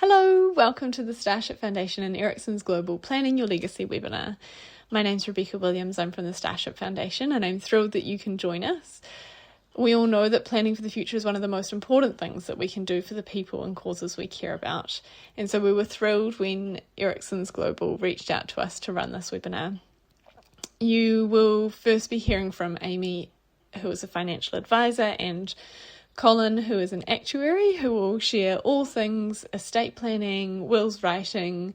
Hello, welcome to the Starship Foundation and Ericsson's Global Planning Your Legacy webinar. My name's Rebecca Williams, I'm from the Starship Foundation, and I'm thrilled that you can join us. We all know that planning for the future is one of the most important things that we can do for the people and causes we care about. And so we were thrilled when Ericsson's Global reached out to us to run this webinar. You will first be hearing from Amy, who is a financial advisor, and Colin, who is an actuary, who will share all things estate planning, wills writing,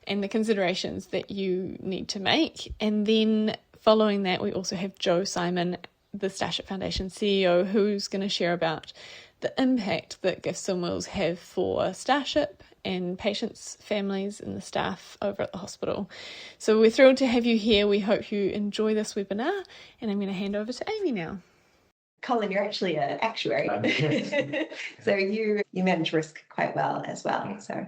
and the considerations that you need to make. And then following that, we also have Joe Simon, the Starship Foundation CEO, who's going to share about the impact that gifts and wills have for Starship and patients, families, and the staff over at the hospital. So we're thrilled to have you here. We hope you enjoy this webinar, and I'm going to hand over to Amy now. Colin, you're actually an actuary. So you manage risk quite well as well. So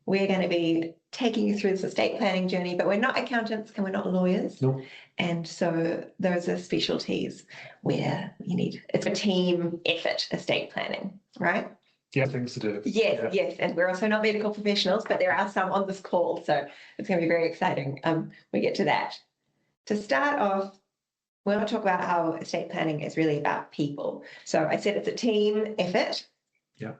we're going to be taking you through this estate planning journey, but we're not accountants and we're not lawyers. Nope. And so those are specialties where it's a team effort, estate planning, right? Yeah, things to do. Yes. And we're also not medical professionals, but there are some on this call. So it's going to be very exciting. We get to that. To start off, we're going to talk about how estate planning is really about people. So I said it's a team effort. Yeah.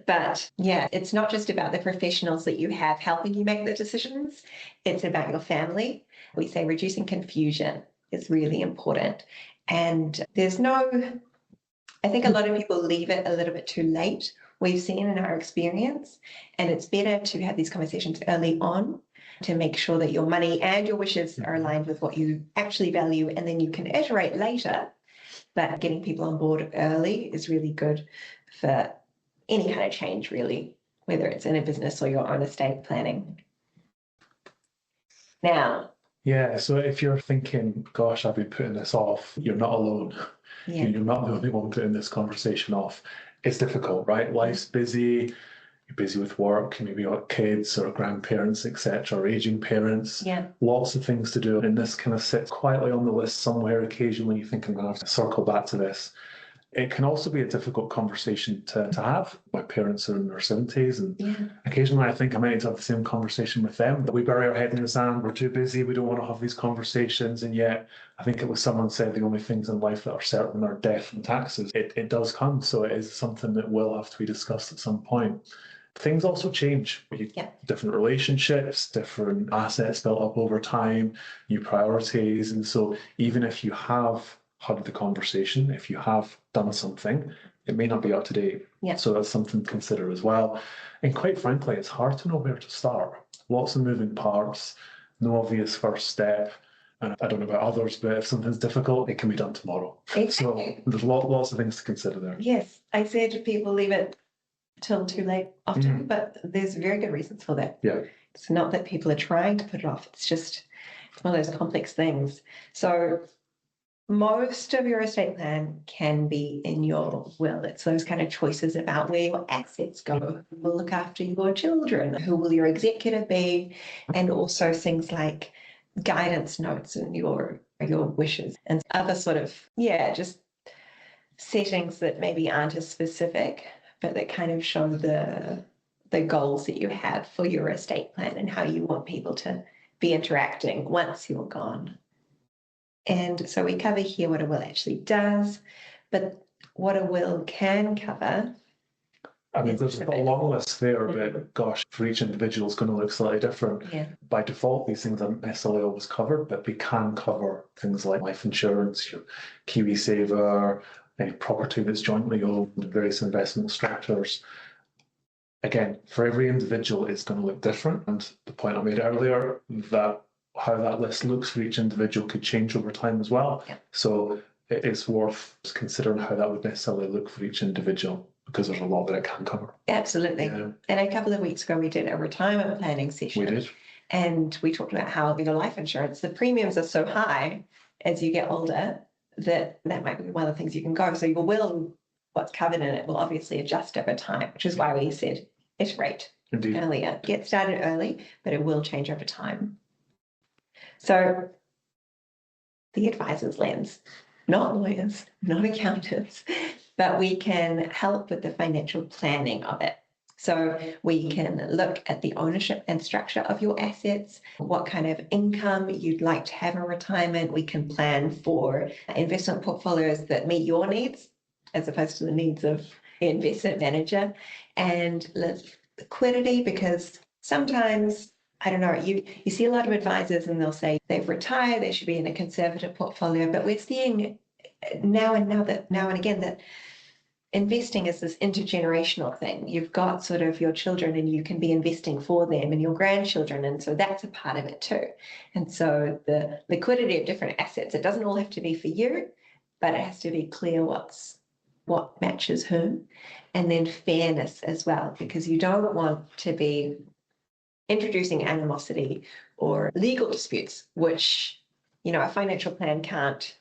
But yeah, it's not just about the professionals that you have helping you make the decisions. It's about your family. We say reducing confusion is really important. And I think a lot of people leave it a little bit too late. We've seen in our experience, and it's better to have these conversations early on to make sure that your money and your wishes are aligned with what you actually value, and then you can iterate later. But getting people on board early is really good for any kind of change, really, whether it's in a business or your own estate planning. Now, yeah, so if you're thinking, gosh, I've been putting this off, you're not alone. Yeah. You're not the only one putting this conversation off. It's difficult, right? Life's busy. You're busy with work, maybe you've got kids or grandparents, etc., or aging parents. Yeah. Lots of things to do. And this kind of sits quietly on the list somewhere. Occasionally you think, I'm going to have to circle back to this. It can also be a difficult conversation to have. My parents are in their 70s, and occasionally I think I might need to have the same conversation with them. But we bury our head in the sand, we're too busy, we don't want to have these conversations. And yet, I think it was someone said the only things in life that are certain are death and taxes. It does come, so it is something that will have to be discussed at some point. Things also change. Different relationships, different assets built up over time, new priorities. And so even if you have had the conversation, if you have done something, it may not be up to date. Yeah. So that's something to consider as well. And quite frankly, it's hard to know where to start. Lots of moving parts, no obvious first step. And I don't know about others, but if something's difficult, it can be done tomorrow. Exactly. So there's lots of things to consider there. Yes, I said people leave it till too late often, but there's very good reasons for that. Yeah. It's not that people are trying to put it off. It's one of those complex things. So most of your estate plan can be in your will. It's those kind of choices about where your assets go, who will look after your children, who will your executor be, and also things like guidance notes and your wishes and other sort of, just settings that maybe aren't as specific, but that kind of show the goals that you have for your estate plan and how you want people to be interacting once you're gone. And so we cover here what a will actually does, but what a will can cover. I mean, there's a long list there, but gosh, for each individual, it's going to look slightly different. Yeah. By default, these things aren't necessarily always covered, but we can cover things like life insurance, your KiwiSaver, any property that's jointly owned, various investment structures. Again, for every individual, it's going to look different. And the point I made earlier, that how that list looks for each individual could change over time as well. Yeah. So it is worth considering how that would necessarily look for each individual, because there's a lot that it can cover. Absolutely. Yeah. And a couple of weeks ago, we did a retirement planning session. We did. And we talked about how with your life insurance, the premiums are so high as you get older that might be one of the things you can go. So your will, what's covered in it, will obviously adjust over time, which is why we said iterate earlier. Get started early, but it will change over time. So the advisor's lens, not lawyers, not accountants, but we can help with the financial planning of it. So we can look at the ownership and structure of your assets, what kind of income you'd like to have in retirement. We can plan for investment portfolios that meet your needs as opposed to the needs of the investment manager, and liquidity, because sometimes, I don't know, you see a lot of advisors and they'll say they've retired, they should be in a conservative portfolio, but we're seeing now and again that investing is this intergenerational thing. You've got sort of your children and you can be investing for them and your grandchildren. And so that's a part of it too. And so the liquidity of different assets, it doesn't all have to be for you, but it has to be clear what matches whom. And then fairness as well, because you don't want to be introducing animosity or legal disputes, which, a financial plan can't.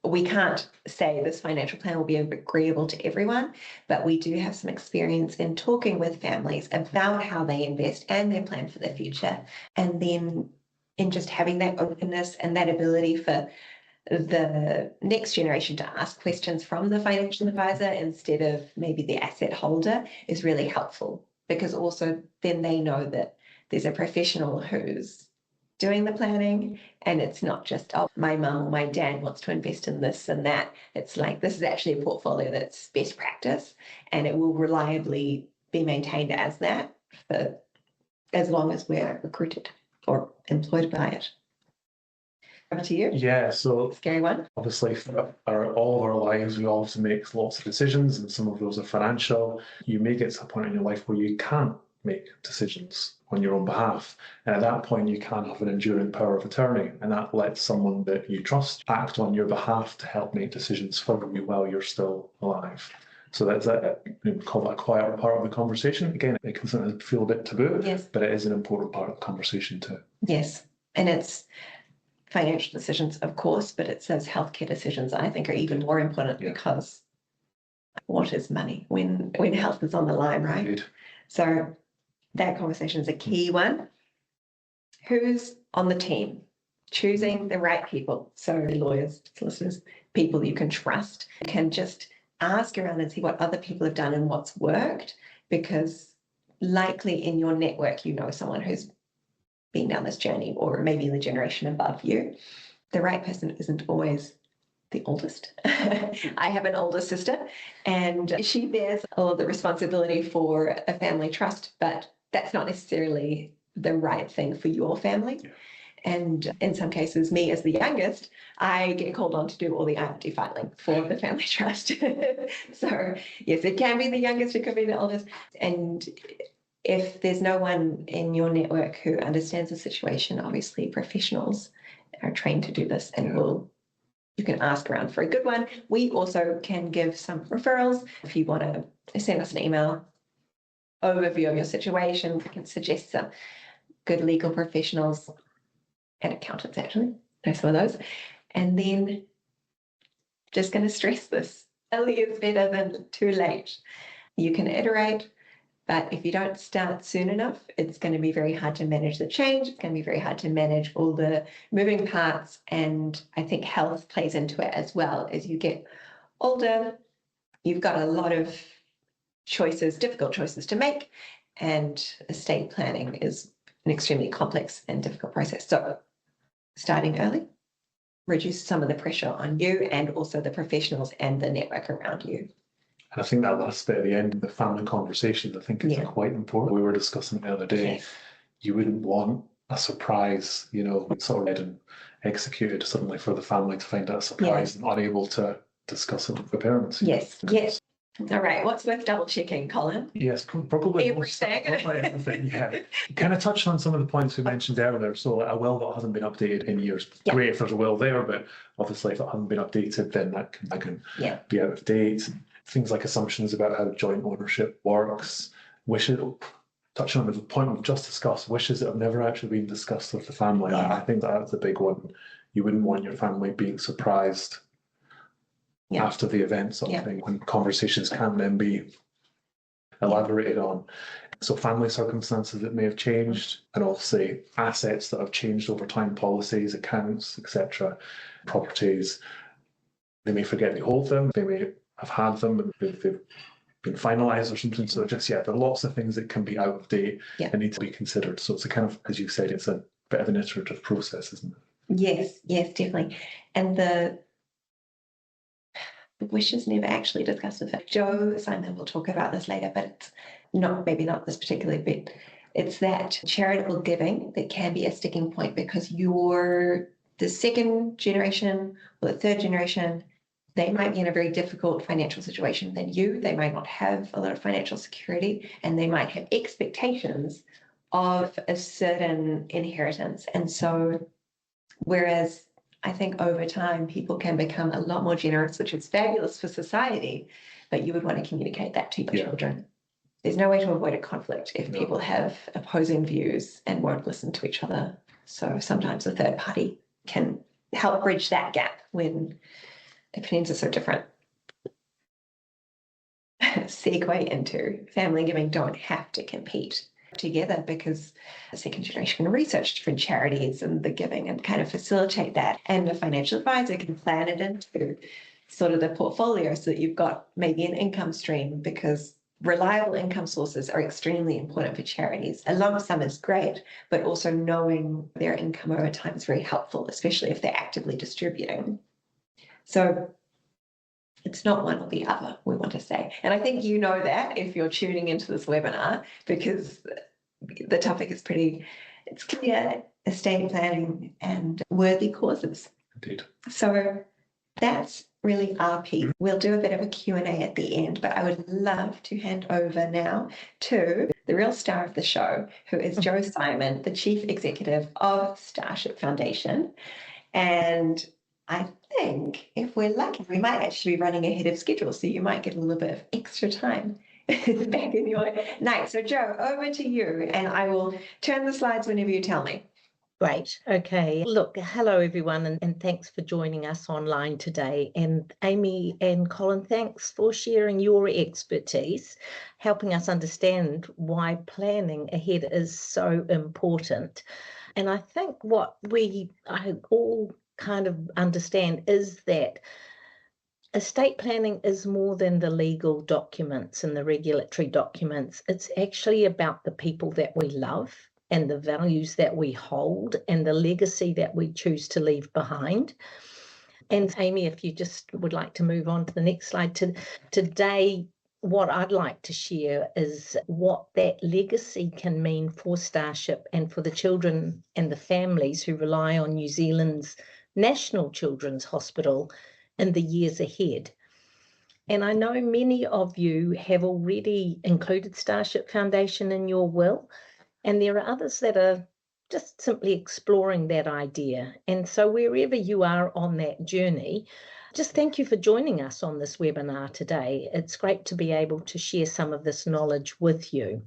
We can't say this financial plan will be agreeable to everyone, but we do have some experience in talking with families about how they invest and their plan for their future. And then in just having that openness and that ability for the next generation to ask questions from the financial advisor instead of maybe the asset holder is really helpful, because also then they know that there's a professional who's doing the planning, and it's not just, oh, my mum or my dad wants to invest in this and that. It's like, this is actually a portfolio that's best practice, and it will reliably be maintained as that for as long as we're recruited or employed by it. Over to you. Yeah, so scary one. Obviously, all of our lives, we all have to make lots of decisions, and some of those are financial. You may get to a point in your life where you can't make decisions on your own behalf. And at that point, you can have an enduring power of attorney, and that lets someone that you trust act on your behalf to help make decisions for you while you're still alive. So that's we call that a quieter part of the conversation. Again, it can sometimes feel a bit taboo, yes, but it is an important part of the conversation too. Yes, and it's financial decisions, of course, but it says healthcare decisions, I think, are even more important, because what is money when health is on the line, right? Indeed. So that conversation is a key one. Who's on the team? Choosing the right people. So lawyers, solicitors, people you can trust, can just ask around and see what other people have done and what's worked, because likely in your network, you know someone who's been down this journey, or maybe the generation above you. The right person isn't always the oldest. I have an older sister, and she bears all of the responsibility for a family trust, but that's not necessarily the right thing for your family. Yeah. And in some cases, me as the youngest, I get called on to do all the IRD filing for the family trust. So yes, it can be the youngest, it could be the oldest. And if there's no one in your network who understands the situation, obviously professionals are trained to do this, and you can ask around for a good one. We also can give some referrals. If you want to send us an email overview of your situation, we can suggest some good legal professionals and accountants, actually. Know some of those. And then just going to stress this. Early is better than too late. You can iterate, but if you don't start soon enough, it's going to be very hard to manage the change. It's going to be very hard to manage all the moving parts. And I think health plays into it as well. As you get older, you've got a lot of choices, difficult choices to make. And estate planning is an extremely complex and difficult process. So starting early reduce some of the pressure on you and also the professionals and the network around you. And I think that last bit at the end, the family conversations, I think is quite important. We were discussing it the other day. Yes. You wouldn't want a surprise, sort of read and executed suddenly for the family to find out a surprise and unable to discuss it with the parents. Yes, yes. All right, what's worth double checking, Colin? Yes, probably everything. Everything, yeah. Kind of touched on some of the points we mentioned earlier. So a will that hasn't been updated in years. Great if there's a will there, but obviously if it hasn't been updated, then that can be out of date. Things like assumptions about how joint ownership works. Wishes, touching on the point we've just discussed, wishes that have never actually been discussed with the family. I think that's a big one. You wouldn't want your family being surprised after the event sort of thing, when conversations can then be elaborated on. So family circumstances that may have changed, and obviously assets that have changed over time, policies, accounts, etc., properties. They may forget to hold them, they may have had them and they've been finalised or something. So just, there are lots of things that can be out of date and need to be considered. So it's a kind of, as you said, it's a bit of an iterative process, isn't it? Yes, definitely. And the wish is never actually discussed with it. Joe Simon will talk about this later, but it's maybe not this particular bit. It's that charitable giving that can be a sticking point because you're the second generation or the third generation. They might be in a very difficult financial situation than you. They might not have a lot of financial security, and they might have expectations of a certain inheritance. And so, whereas I think over time people can become a lot more generous, which is fabulous for society, but you would want to communicate that to your children. There's no way to avoid a conflict if people have opposing views and won't listen to each other. So sometimes a third party can help bridge that gap when opinions are so different. Segue into family giving don't have to compete together because a second generation can research different charities and the giving and kind of facilitate that. And a financial advisor can plan it into sort of the portfolio so that you've got maybe an income stream, because reliable income sources are extremely important for charities. A lump sum is great, but also knowing their income over time is very helpful, especially if they're actively distributing. So it's not one or the other, we want to say. And I think you know that if you're tuning into this webinar, because the topic is it's clear, estate planning and worthy causes. Indeed. So that's really our piece. We'll do a bit of a Q&A at the end, but I would love to hand over now to the real star of the show, who is Joe Simon, the Chief Executive of Starship Foundation. And I think if we're lucky, we might actually be running ahead of schedule, so you might get a little bit of extra time back in your night. So Joe, over to you, and I will turn the slides whenever you tell me. Great. Okay. Look, hello everyone, and thanks for joining us online today. And Amy and Colin, thanks for sharing your expertise, helping us understand why planning ahead is so important. And I think what I all kind of understand is that estate planning is more than the legal documents and the regulatory documents. It's actually about the people that we love and the values that we hold and the legacy that we choose to leave behind. And Amy, if you just would like to move on to the next slide. Today, what I'd like to share is what that legacy can mean for Starship and for the children and the families who rely on New Zealand's National Children's Hospital in the years ahead. And I know many of you have already included Starship Foundation in your will, and there are others that are just simply exploring that idea. And so wherever you are on that journey, just thank you for joining us on this webinar today. It's great to be able to share some of this knowledge with you.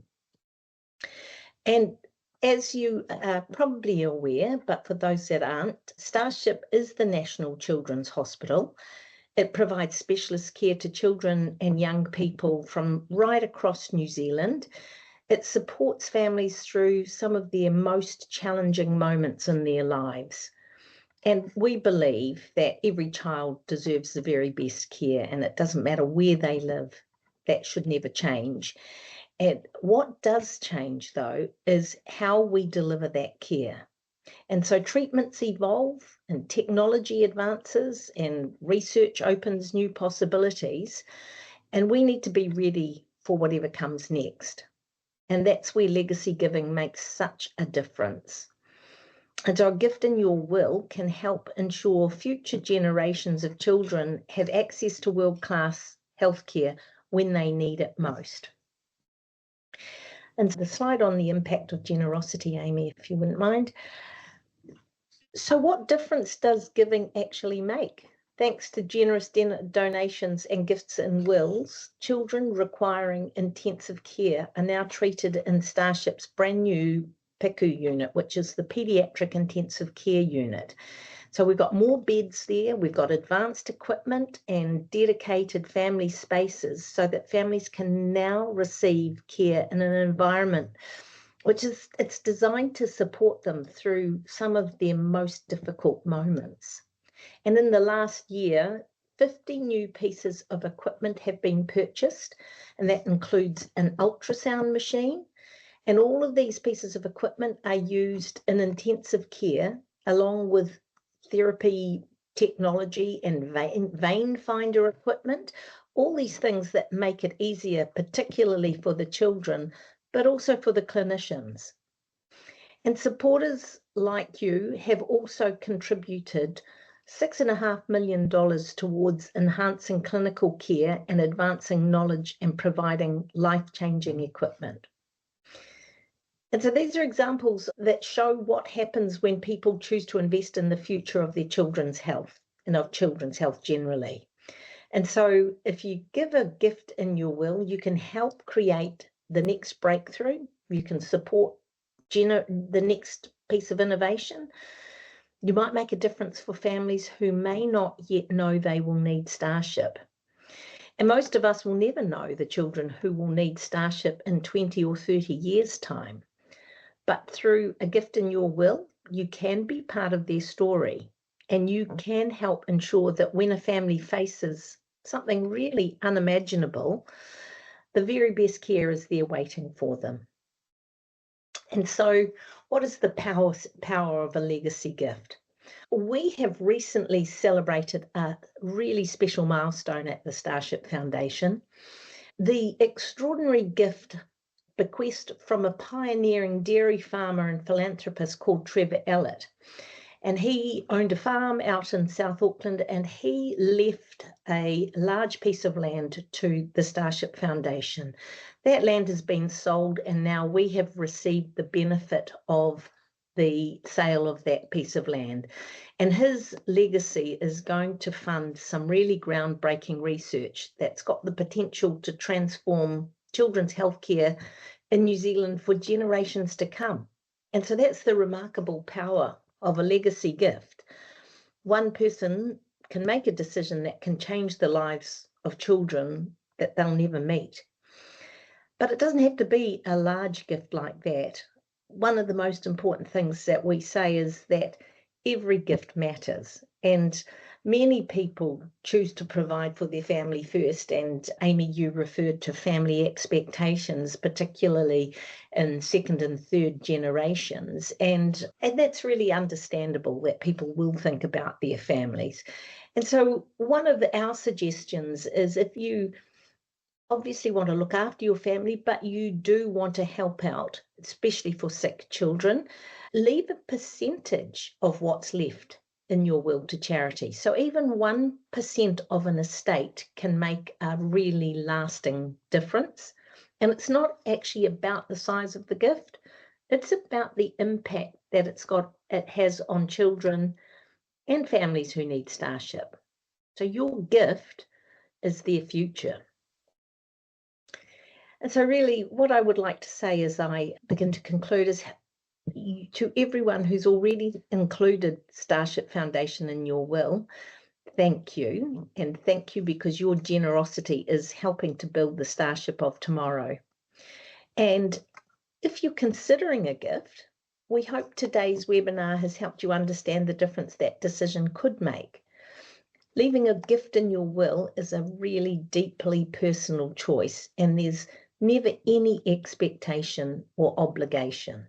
And as you are probably aware, but for those that aren't, Starship is the National Children's Hospital. It provides specialist care to children and young people from right across New Zealand. It supports families through some of their most challenging moments in their lives. And we believe that every child deserves the very best care, and it doesn't matter where they live. That should never change. And what does change, though, is how we deliver that care. And so treatments evolve and technology advances and research opens new possibilities, and we need to be ready for whatever comes next. And that's where legacy giving makes such a difference. And so a gift in your will can help ensure future generations of children have access to world-class healthcare when they need it most. And the slide on the impact of generosity, Amy, if you wouldn't mind. So what difference does giving actually make? Thanks to generous donations and gifts in wills, children requiring intensive care are now treated in Starship's brand new PICU unit, which is the Paediatric Intensive Care Unit. So we've got more beds there, we've got advanced equipment and dedicated family spaces so that families can now receive care in an environment it's designed to support them through some of their most difficult moments. And in the last year, 50 new pieces of equipment have been purchased, and that includes an ultrasound machine. And all of these pieces of equipment are used in intensive care, along with therapy technology and vein finder equipment, all these things that make it easier, particularly for the children, but also for the clinicians. And supporters like you have also contributed $6.5 million towards enhancing clinical care and advancing knowledge and providing life-changing equipment. And so these are examples that show what happens when people choose to invest in the future of their children's health and of children's health generally. And so if you give a gift in your will, you can help create the next breakthrough. You can support the next piece of innovation. You might make a difference for families who may not yet know they will need Starship. And most of us will never know the children who will need Starship in 20 or 30 years' time. But through a gift in your will, you can be part of their story, and you can help ensure that when a family faces something really unimaginable, the very best care is there waiting for them. And so what is the power of a legacy gift? We have recently celebrated a really special milestone at the Starship Foundation. The extraordinary gift bequest from a pioneering dairy farmer and philanthropist called Trevor Ellett. And he owned a farm out in South Auckland, and he left a large piece of land to the Starship Foundation. That land has been sold, and now we have received the benefit of the sale of that piece of land. And his legacy is going to fund some really groundbreaking research that's got the potential to transform children's healthcare in New Zealand for generations to come. And so that's the remarkable power of a legacy gift. One person can make a decision that can change the lives of children that they'll never meet. But it doesn't have to be a large gift like that. One of the most important things that we say is that every gift matters, and many people choose to provide for their family first. And Amy, you referred to family expectations, particularly in second and third generations. And that's really understandable that people will think about their families. And so one of our suggestions is, if you obviously want to look after your family, but you do want to help out, especially for sick children, leave a percentage of what's left in your will to charity. So even 1% of an estate can make a really lasting difference. And it's not actually about the size of the gift. It's about the impact that it has on children and families who need Starship. So your gift is their future. And so really what I would like to say as I begin to conclude is, to everyone who's already included Starship Foundation in your will, thank you. And thank you because your generosity is helping to build the Starship of tomorrow. And if you're considering a gift, we hope today's webinar has helped you understand the difference that decision could make. Leaving a gift in your will is a really deeply personal choice, and there's never any expectation or obligation.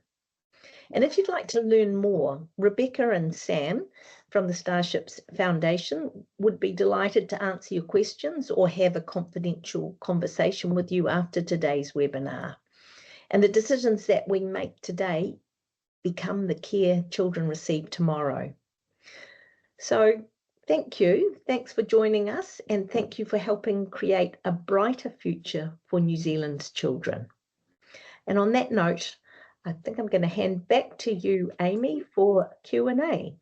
And if you'd like to learn more, Rebecca and Sam from the Starship Foundation would be delighted to answer your questions or have a confidential conversation with you after today's webinar. And the decisions that we make today become the care children receive tomorrow. So thank you. Thanks for joining us, and thank you for helping create a brighter future for New Zealand's children. And on that note, I think I'm going to hand back to you, Amy, for Q&A.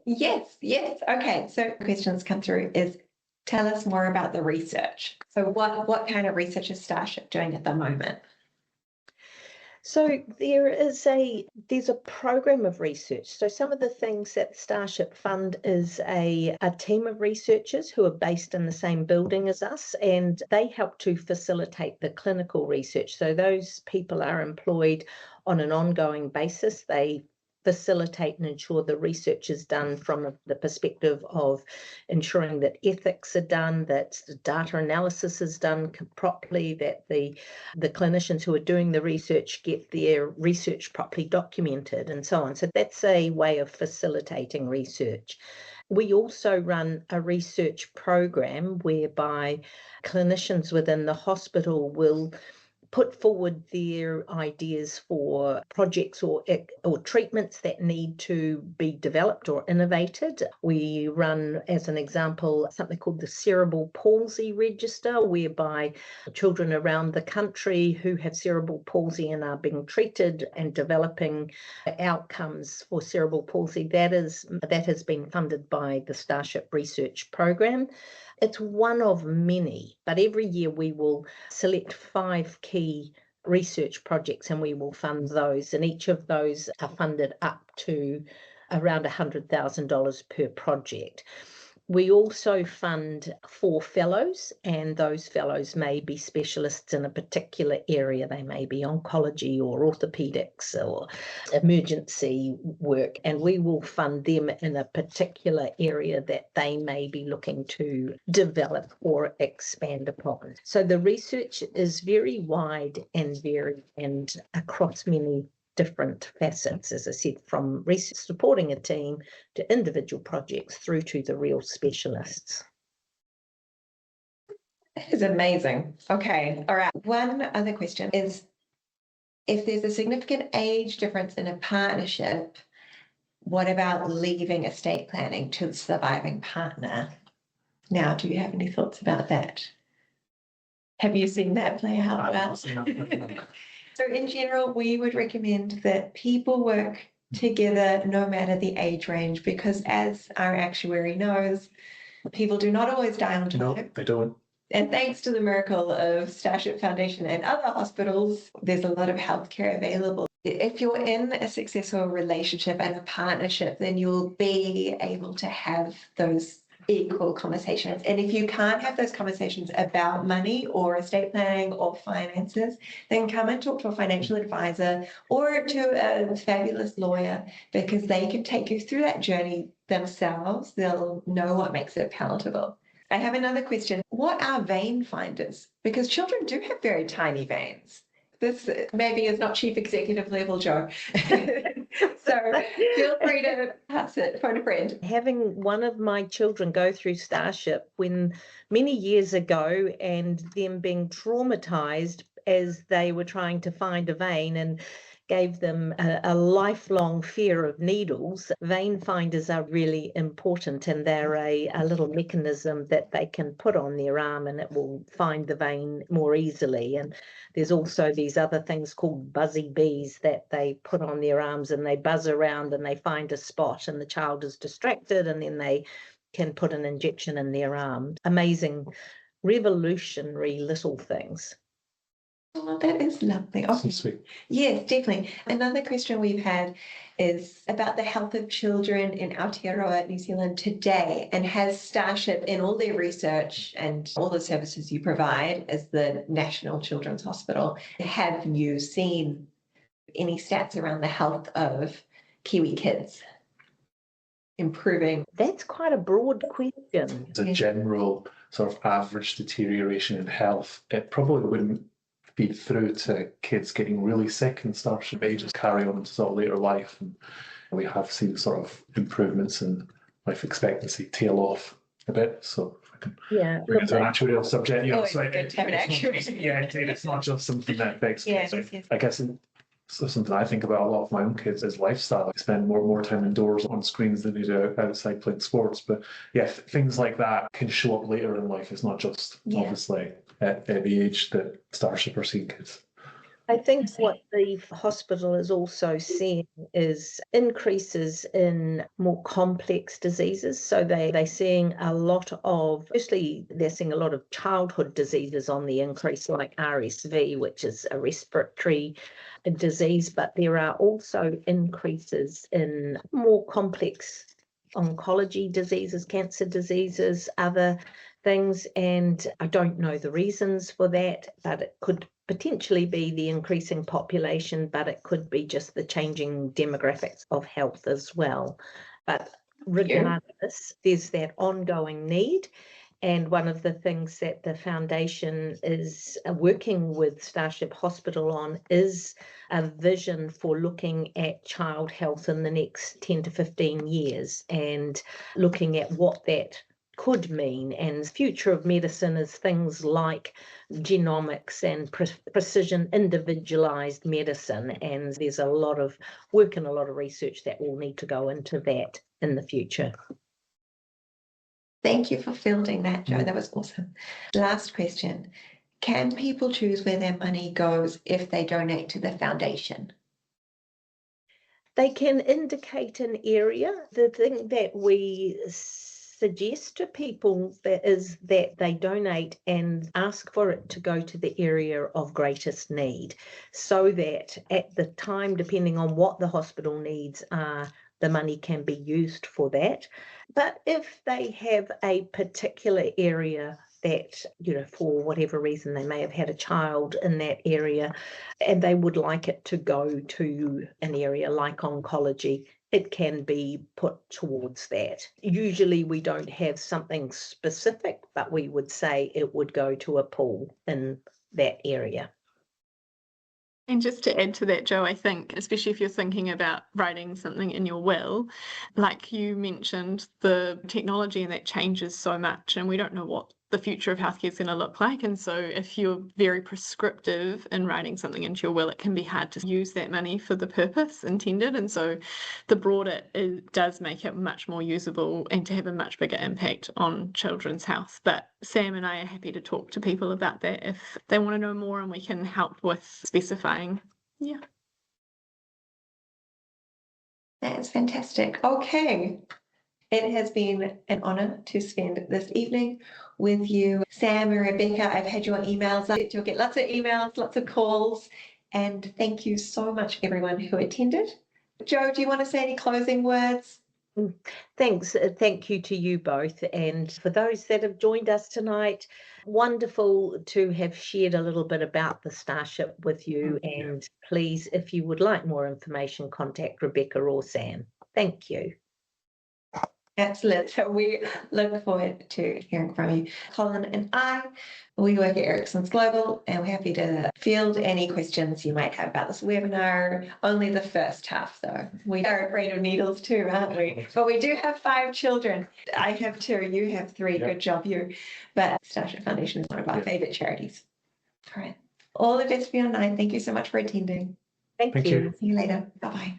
Yes. Okay, so questions come through is, tell us more about the research. So what kind of research is Starship doing at the moment? So there's a program of research. So some of the things that Starship Fund is a team of researchers who are based in the same building as us, and they help to facilitate the clinical research. So those people are employed on an ongoing basis. They facilitate and ensure the research is done from the perspective of ensuring that ethics are done, that the data analysis is done properly, that the clinicians who are doing the research get their research properly documented, and so on. So that's a way of facilitating research. We also run a research program whereby clinicians within the hospital will put forward their ideas for projects or treatments that need to be developed or innovated. We run, as an example, something called the Cerebral Palsy Register, whereby children around the country who have cerebral palsy and are being treated and developing outcomes for cerebral palsy, that has been funded by the Starship research program. It's one of many, but every year we will select 5 key research projects and we will fund those, and each of those are funded up to around $100,000 per project. We also fund 4 fellows, and those fellows may be specialists in a particular area. They may be oncology or orthopedics or emergency work, and we will fund them in a particular area that they may be looking to develop or expand upon. So the research is very wide and varied and across many different facets, as I said, from research supporting a team to individual projects through to the real specialists. That is amazing. Okay, all right. One other question is, if there's a significant age difference in a partnership, what about leaving estate planning to the surviving partner? Now, do you have any thoughts about that? Have you seen that play out well? So in general, we would recommend that people work together no matter the age range, because as our actuary knows, people do not always die on time. No, they don't. And thanks to the miracle of Starship Foundation and other hospitals, there's a lot of healthcare available. If you're in a successful relationship and a partnership, then you'll be able to have those equal conversations. And if you can't have those conversations about money or estate planning or finances, then come and talk to a financial advisor or to a fabulous lawyer, because they can take you through that journey themselves. They'll know what makes it palatable. I have another question. What are vein finders? Because children do have very tiny veins. This maybe is not chief executive level, Joe. So feel free to pass it, phone a friend. Having one of my children go through Starship many years ago, and them being traumatized as they were trying to find a vein, and gave them a lifelong fear of needles. Vein finders are really important, and they're a little mechanism that they can put on their arm and it will find the vein more easily. And there's also these other things called buzzy bees that they put on their arms, and they buzz around and they find a spot and the child is distracted, and then they can put an injection in their arm. Amazing, revolutionary little things. Oh, that is lovely. Okay. Sweet. Yes, definitely. Another question we've had is about the health of children in Aotearoa, New Zealand today, and has Starship, in all their research and all the services you provide as the National Children's Hospital, have you seen any stats around the health of Kiwi kids improving? That's quite a broad question. As a general sort of average deterioration in health, it probably wouldn't feed through to kids getting really sick in Starship ages, carry on into sort of later life. And we have seen sort of improvements in life expectancy tail off a bit. So if I can bring it to an actuarial subject, Oh, it's good to have an actuary. It's not just something that affects kids. Yes. I guess so something I think about a lot of my own kids is lifestyle. I spend more time indoors on screens than they do outside playing sports. But yeah, things like that can show up later in life. It's not just obviously at the age that Starship are seeing kids. I think what the hospital is also seeing is increases in more complex diseases. So they're seeing a lot of, firstly, they're seeing a lot of childhood diseases on the increase, like RSV, which is a respiratory disease, but there are also increases in more complex oncology diseases, cancer diseases, other things, and I don't know the reasons for that, but it could potentially be the increasing population, but it could be just the changing demographics of health as well. But regardless, there's that ongoing need. And one of the things that the foundation is working with Starship Hospital on is a vision for looking at child health in the next 10 to 15 years and looking at what that could mean. And the future of medicine is things like genomics and precision individualized medicine. And there's a lot of work and a lot of research that will need to go into that in the future. Thank you for fielding that, Jo. That was awesome. Last question. Can people choose where their money goes if they donate to the foundation? They can indicate an area. The thing that we suggest to people is that they donate and ask for it to go to the area of greatest need, so that at the time, depending on what the hospital needs are, the money can be used for that. But if they have a particular area that, for whatever reason, they may have had a child in that area and they would like it to go to an area like oncology, it can be put towards that. Usually we don't have something specific, but we would say it would go to a pool in that area. And just to add to that, Jo, I think, especially if you're thinking about writing something in your will, like you mentioned, the technology and that changes so much, and we don't know what the future of healthcare is going to look like. And so if you're very prescriptive in writing something into your will, it can be hard to use that money for the purpose intended. And so the broader it does make it much more usable and to have a much bigger impact on children's health. But Sam and I are happy to talk to people about that if they want to know more, and we can help with specifying. Yeah. That's fantastic. Okay. It has been an honour to spend this evening with you, Sam and Rebecca. I've had your emails. You'll get lots of emails, lots of calls. And thank you so much, everyone who attended. Jo, do you want to say any closing words? Thanks. Thank you to you both. And for those that have joined us tonight, wonderful to have shared a little bit about the Starship with you. And please, if you would like more information, contact Rebecca or Sam. Thank you. Excellent. So we look forward to hearing from you. Colin and we work at Ericsson's Global, and we're happy to field any questions you might have about this webinar. Only the first half, though. We are afraid of needles too, aren't we? But we do have 5 children. I have 2, you have 3. Good job, you. But Starship Foundation is one of our favourite charities. All right. All the best for your night. Thank you so much for attending. Thank you. See you later. Bye-bye.